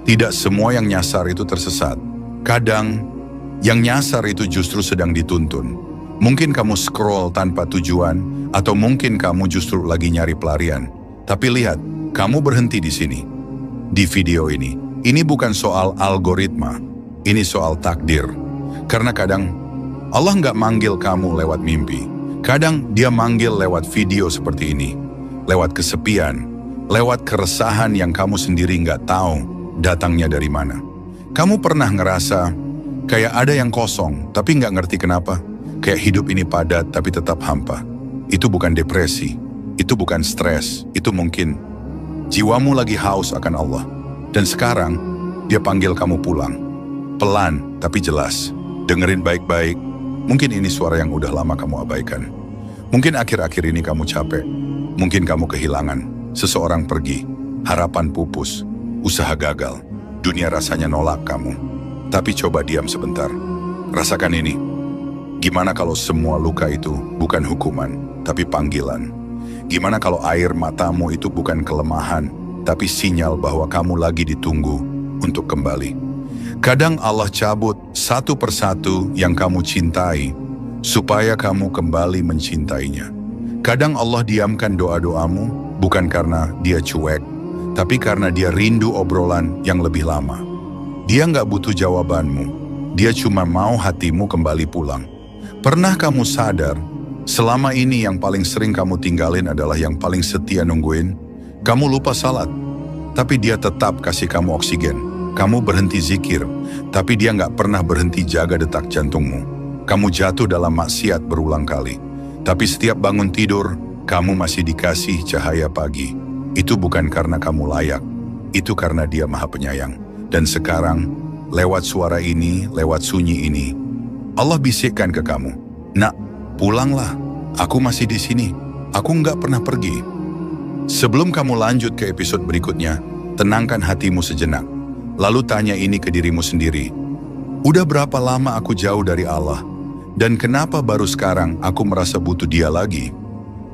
Tidak semua yang nyasar itu tersesat. Kadang, yang nyasar itu justru sedang dituntun. Mungkin kamu scroll tanpa tujuan, atau mungkin kamu justru lagi nyari pelarian. Tapi lihat, kamu berhenti di sini. Di video ini. Ini bukan soal algoritma, ini soal takdir. Karena kadang, Allah nggak manggil kamu lewat mimpi. Kadang dia manggil lewat video seperti ini. Lewat kesepian, lewat keresahan yang kamu sendiri nggak tahu datangnya dari mana. Kamu pernah ngerasa kayak ada yang kosong, tapi nggak ngerti kenapa. Kayak hidup ini padat, tapi tetap hampa. Itu bukan depresi, itu bukan stres, itu mungkin jiwamu lagi haus akan Allah. Dan sekarang, dia panggil kamu pulang. Pelan, tapi jelas. Dengerin baik-baik. Mungkin ini suara yang udah lama kamu abaikan. Mungkin akhir-akhir ini kamu capek. Mungkin kamu kehilangan. Seseorang pergi. Harapan pupus. Usaha gagal. Dunia rasanya nolak kamu. Tapi coba diam sebentar. Rasakan ini. Gimana kalau semua luka itu bukan hukuman, tapi panggilan? Gimana kalau air matamu itu bukan kelemahan, tapi sinyal bahwa kamu lagi ditunggu untuk kembali? Kadang Allah cabut satu persatu yang kamu cintai, supaya kamu kembali mencintainya. Kadang Allah diamkan doa-doamu, bukan karena dia cuek, tapi karena dia rindu obrolan yang lebih lama. Dia nggak butuh jawabanmu, dia cuma mau hatimu kembali pulang. Pernah kamu sadar, selama ini yang paling sering kamu tinggalin adalah yang paling setia nungguin? Kamu lupa salat, tapi dia tetap kasih kamu oksigen. Kamu berhenti zikir, tapi dia nggak pernah berhenti jaga detak jantungmu. Kamu jatuh dalam maksiat berulang kali, tapi setiap bangun tidur, kamu masih dikasih cahaya pagi. Itu bukan karena kamu layak, itu karena dia Maha Penyayang. Dan sekarang, lewat suara ini, lewat sunyi ini, Allah bisikkan ke kamu, "Nak, pulanglah, aku masih di sini, aku nggak pernah pergi." Sebelum kamu lanjut ke episode berikutnya, tenangkan hatimu sejenak. Lalu tanya ini ke dirimu sendiri. Udah berapa lama aku jauh dari Allah? Dan kenapa baru sekarang aku merasa butuh dia lagi?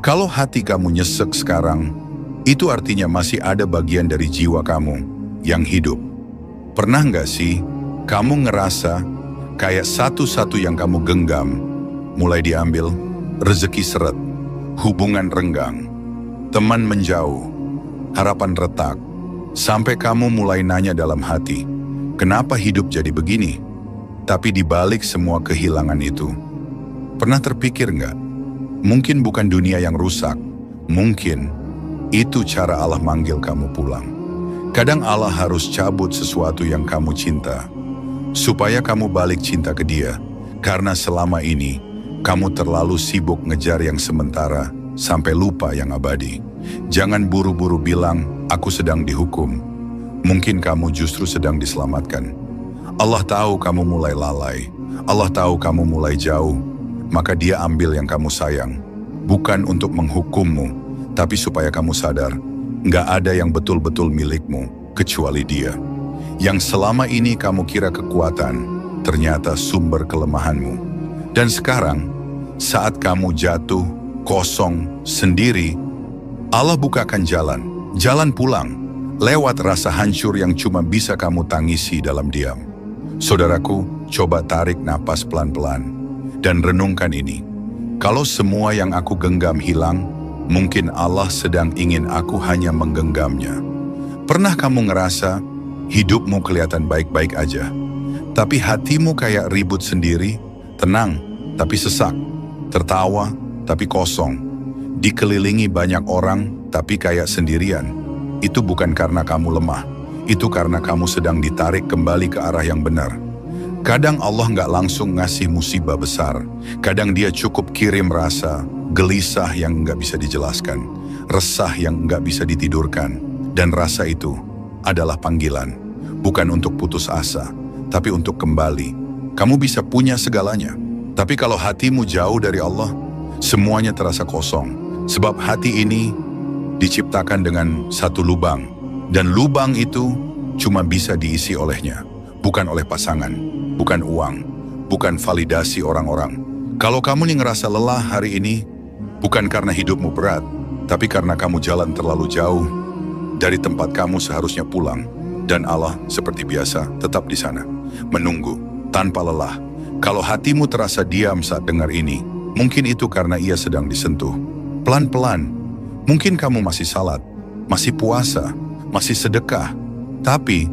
Kalau hati kamu nyesek sekarang, itu artinya masih ada bagian dari jiwa kamu yang hidup. Pernah nggak sih kamu ngerasa kayak satu-satu yang kamu genggam mulai diambil, rezeki seret, hubungan renggang, teman menjauh, harapan retak, sampai kamu mulai nanya dalam hati, kenapa hidup jadi begini? Tapi di balik semua kehilangan itu, pernah terpikir nggak? Mungkin bukan dunia yang rusak, mungkin itu cara Allah manggil kamu pulang. Kadang Allah harus cabut sesuatu yang kamu cinta, supaya kamu balik cinta ke dia, karena selama ini, kamu terlalu sibuk ngejar yang sementara, sampai lupa yang abadi. Jangan buru-buru bilang, aku sedang dihukum. Mungkin kamu justru sedang diselamatkan. Allah tahu kamu mulai lalai. Allah tahu kamu mulai jauh. Maka dia ambil yang kamu sayang. Bukan untuk menghukummu, tapi supaya kamu sadar, nggak ada yang betul-betul milikmu, kecuali dia. Yang selama ini kamu kira kekuatan, ternyata sumber kelemahanmu. Dan sekarang, saat kamu jatuh, kosong, sendiri, Allah bukakan jalan pulang, lewat rasa hancur yang cuma bisa kamu tangisi dalam diam. Saudaraku, coba tarik napas pelan-pelan, dan renungkan ini. Kalau semua yang aku genggam hilang, mungkin Allah sedang ingin aku hanya menggenggamnya. Pernah kamu ngerasa, hidupmu kelihatan baik-baik aja, tapi hatimu kayak ribut sendiri, tenang, tapi sesak, tertawa, tapi kosong, dikelilingi banyak orang, tapi kayak sendirian. Itu bukan karena kamu lemah, itu karena kamu sedang ditarik kembali ke arah yang benar. Kadang Allah nggak langsung ngasih musibah besar, kadang dia cukup kirim rasa gelisah yang nggak bisa dijelaskan, resah yang nggak bisa ditidurkan, dan rasa itu adalah panggilan, bukan untuk putus asa, tapi untuk kembali. Kamu bisa punya segalanya, tapi kalau hatimu jauh dari Allah, semuanya terasa kosong, sebab hati ini diciptakan dengan satu lubang, dan lubang itu cuma bisa diisi olehnya, bukan oleh pasangan, bukan uang, bukan validasi orang-orang. Kalau kamu yang ngerasa lelah hari ini, bukan karena hidupmu berat, tapi karena kamu jalan terlalu jauh dari tempat kamu seharusnya pulang. Dan Allah seperti biasa tetap di sana, menunggu, tanpa lelah. Kalau hatimu terasa diam saat dengar ini, mungkin itu karena ia sedang disentuh. Pelan-pelan, mungkin kamu masih salat, masih puasa, masih sedekah. Tapi,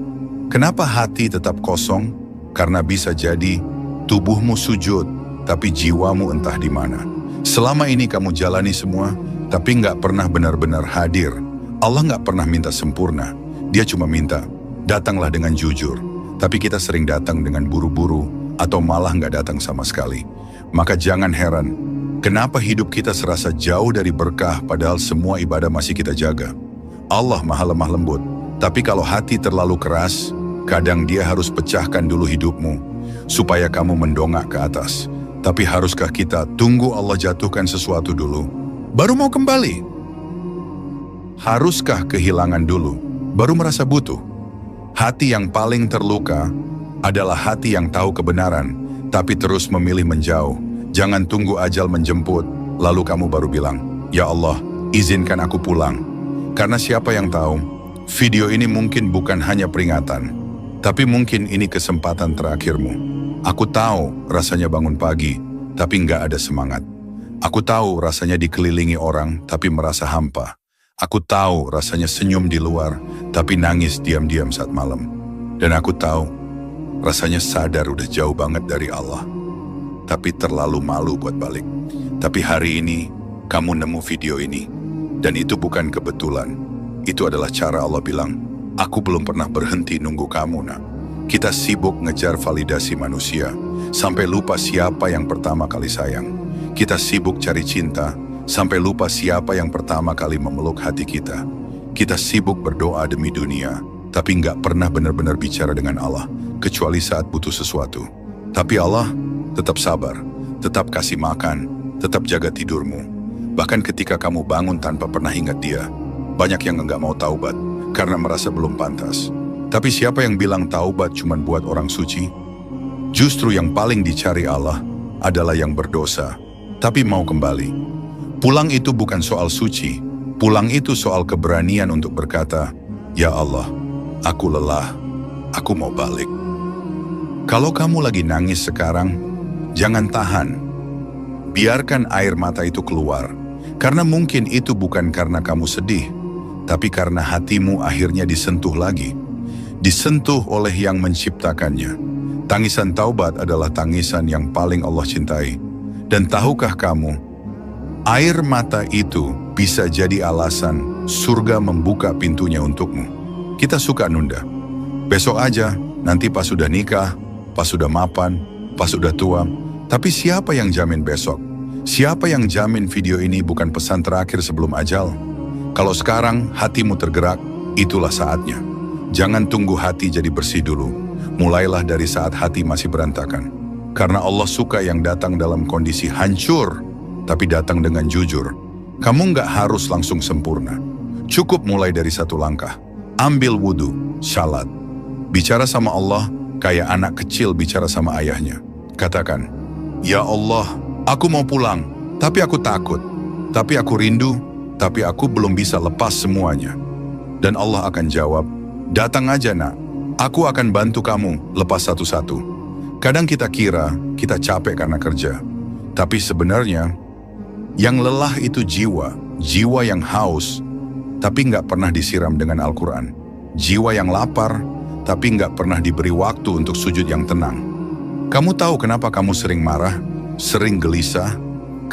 kenapa hati tetap kosong? Karena bisa jadi tubuhmu sujud, tapi jiwamu entah di mana. Selama ini kamu jalani semua, tapi nggak pernah benar-benar hadir. Allah nggak pernah minta sempurna. Dia cuma minta, datanglah dengan jujur. Tapi kita sering datang dengan buru-buru, atau malah nggak datang sama sekali. Maka jangan heran, kenapa hidup kita serasa jauh dari berkah padahal semua ibadah masih kita jaga. Allah maha lemah lembut, tapi kalau hati terlalu keras, kadang Dia harus pecahkan dulu hidupmu, supaya kamu mendongak ke atas. Tapi haruskah kita tunggu Allah jatuhkan sesuatu dulu, baru mau kembali? Haruskah kehilangan dulu, baru merasa butuh? Hati yang paling terluka adalah hati yang tahu kebenaran, tapi terus memilih menjauh. Jangan tunggu ajal menjemput, lalu kamu baru bilang, "Ya Allah, izinkan aku pulang." Karena siapa yang tahu, video ini mungkin bukan hanya peringatan, tapi mungkin ini kesempatan terakhirmu. Aku tahu rasanya bangun pagi, tapi nggak ada semangat. Aku tahu rasanya dikelilingi orang, tapi merasa hampa. Aku tahu rasanya senyum di luar, tapi nangis diam-diam saat malam. Dan aku tahu rasanya sadar udah jauh banget dari Allah, tapi terlalu malu buat balik. Tapi hari ini, kamu nemu video ini. Dan itu bukan kebetulan. Itu adalah cara Allah bilang, aku belum pernah berhenti nunggu kamu, nak. Kita sibuk ngejar validasi manusia, sampai lupa siapa yang pertama kali sayang. Kita sibuk cari cinta, sampai lupa siapa yang pertama kali memeluk hati kita. Kita sibuk berdoa demi dunia, tapi nggak pernah benar-benar bicara dengan Allah, kecuali saat butuh sesuatu. Tapi Allah tetap sabar, tetap kasih makan, tetap jaga tidurmu. Bahkan ketika kamu bangun tanpa pernah ingat Dia, banyak yang nggak mau taubat karena merasa belum pantas. Tapi siapa yang bilang taubat cuma buat orang suci? Justru yang paling dicari Allah adalah yang berdosa, tapi mau kembali. Pulang itu bukan soal suci, pulang itu soal keberanian untuk berkata, "Ya Allah, aku lelah, aku mau balik." Kalau kamu lagi nangis sekarang, jangan tahan. Biarkan air mata itu keluar, karena mungkin itu bukan karena kamu sedih, tapi karena hatimu akhirnya disentuh lagi. Disentuh oleh yang menciptakannya. Tangisan taubat adalah tangisan yang paling Allah cintai. Dan tahukah kamu, air mata itu bisa jadi alasan surga membuka pintunya untukmu. Kita suka nunda. Besok aja, nanti pas sudah nikah, pas sudah mapan, pas sudah tua. Tapi siapa yang jamin besok? Siapa yang jamin video ini bukan pesan terakhir sebelum ajal? Kalau sekarang hatimu tergerak, itulah saatnya. Jangan tunggu hati jadi bersih dulu. Mulailah dari saat hati masih berantakan. Karena Allah suka yang datang dalam kondisi hancur, tapi datang dengan jujur. Kamu nggak harus langsung sempurna. Cukup mulai dari satu langkah. Ambil wudhu, salat. Bicara sama Allah kayak anak kecil bicara sama ayahnya. Katakan, "Ya Allah, aku mau pulang, tapi aku takut. Tapi aku rindu, tapi aku belum bisa lepas semuanya." Dan Allah akan jawab, "Datang aja, nak. Aku akan bantu kamu lepas satu-satu." Kadang kita kira kita capek karena kerja. Tapi sebenarnya, yang lelah itu jiwa. Jiwa yang haus, tapi nggak pernah disiram dengan Al-Quran. Jiwa yang lapar, tapi nggak pernah diberi waktu untuk sujud yang tenang. Kamu tahu kenapa kamu sering marah, sering gelisah?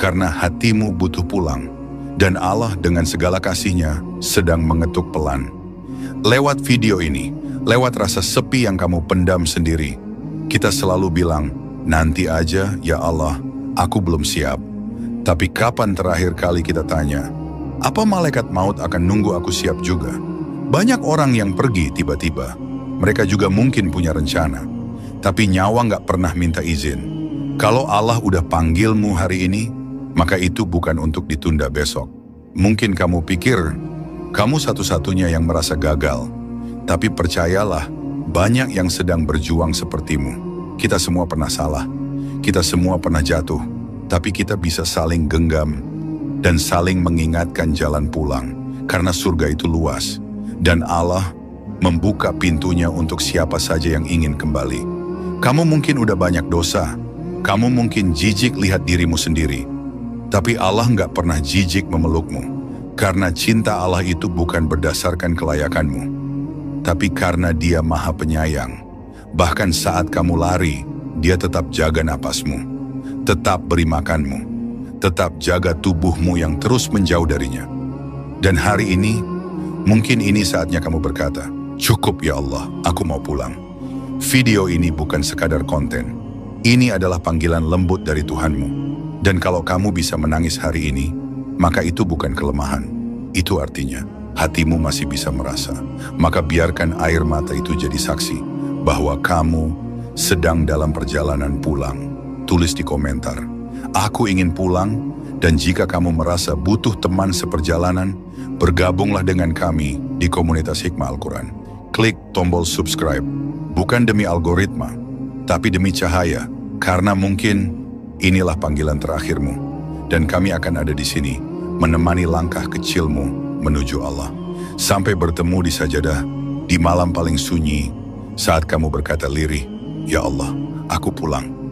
Karena hatimu butuh pulang. Dan Allah dengan segala kasih-Nya sedang mengetuk pelan. Lewat video ini, lewat rasa sepi yang kamu pendam sendiri, kita selalu bilang, "Nanti aja ya Allah, aku belum siap." Tapi kapan terakhir kali kita tanya, apa malaikat maut akan nunggu aku siap juga? Banyak orang yang pergi tiba-tiba. Mereka juga mungkin punya rencana. Tapi nyawa nggak pernah minta izin. Kalau Allah udah panggilmu hari ini, maka itu bukan untuk ditunda besok. Mungkin kamu pikir, kamu satu-satunya yang merasa gagal. Tapi percayalah, banyak yang sedang berjuang sepertimu. Kita semua pernah salah. Kita semua pernah jatuh. Tapi kita bisa saling genggam dan saling mengingatkan jalan pulang. Karena surga itu luas. Dan Allah membuka pintunya untuk siapa saja yang ingin kembali. Kamu mungkin udah banyak dosa, kamu mungkin jijik lihat dirimu sendiri, tapi Allah nggak pernah jijik memelukmu, karena cinta Allah itu bukan berdasarkan kelayakanmu, tapi karena Dia Maha Penyayang. Bahkan saat kamu lari, Dia tetap jaga napasmu, tetap beri makanmu, tetap jaga tubuhmu yang terus menjauh darinya. Dan hari ini, mungkin ini saatnya kamu berkata, "Cukup ya Allah, aku mau pulang." Video ini bukan sekadar konten. Ini adalah panggilan lembut dari Tuhanmu. Dan kalau kamu bisa menangis hari ini, maka itu bukan kelemahan. Itu artinya hatimu masih bisa merasa. Maka biarkan air mata itu jadi saksi bahwa kamu sedang dalam perjalanan pulang. Tulis di komentar, "Aku ingin pulang." Dan jika kamu merasa butuh teman seperjalanan, bergabunglah dengan kami di komunitas Hikmah Al-Quran. Klik tombol subscribe, bukan demi algoritma, tapi demi cahaya, karena mungkin inilah panggilan terakhirmu. Dan kami akan ada di sini, menemani langkah kecilmu menuju Allah. Sampai bertemu di sajadah, di malam paling sunyi, saat kamu berkata lirih, "Ya Allah, aku pulang."